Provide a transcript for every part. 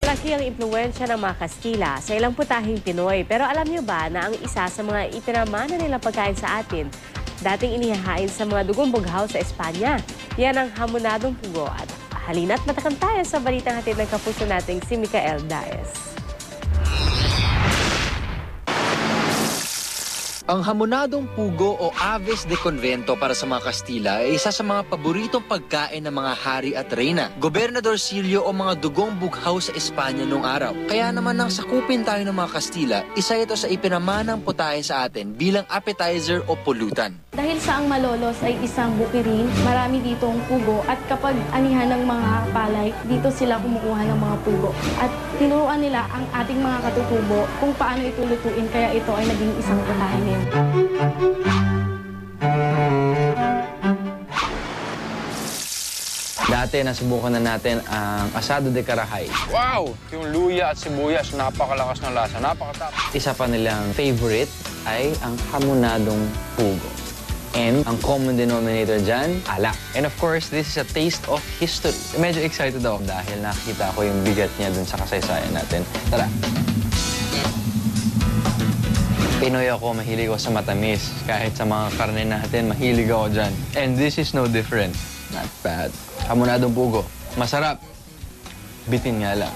Malaki ang impluwensya ng mga Kastila sa ilang putahing Pinoy. Pero alam niyo ba na ang isa sa mga ipinamana nilang pagkain sa atin, dating inihahain sa mga dugong bughaw sa Espanya? Yan ang hamonadong pugo. At halina't matakam tayo sa balitang hatid ng kapuso nating si Micael Daes. Ang hamonadong pugo o aves de convento para sa mga Kastila ay isa sa mga paboritong pagkain ng mga hari at reyna, gobernador Silio o mga dugong bughaw sa Espanya noong araw. Kaya naman nang sakupin tayo ng mga Kastila, isa ito sa ipinamanang putahe sa atin bilang appetizer o pulutan. Dahil sa ang malolos ay isang bukirin, marami ditong pugo at kapag anihan ng mga palay, dito sila kumukuha ng mga pugo. At tinuruan nila ang ating mga katutubo kung paano ito lutuin kaya ito ay naging isang putahe nila. Dati nasubukan na natin ang asado de carahay. Wow! Yung luya at sibuyas, napakalakas ng lasa, napakatap. Isa pa nilang favorite ay ang hamonadong pugo. And ang common denominator dyan, alak. And of course, this is a taste of history. Medyo excited ako dahil nakita ko yung bigat niya dun sa kasaysayan natin. Tara! Pinoy ako, mahilig ako sa matamis. Kahit sa mga karne natin, mahilig ako dyan. And this is no different. Not bad. Hamonadong pugo. Masarap. Bitin nga lang.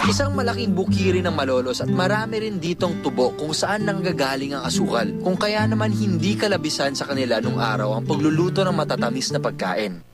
Isang malaking bukiri ng malolos at marami rin ditong tubo kung saan nanggagaling ang asukal. Kung kaya naman hindi kalabisan sa kanila nung araw ang pagluluto ng matatamis na pagkain.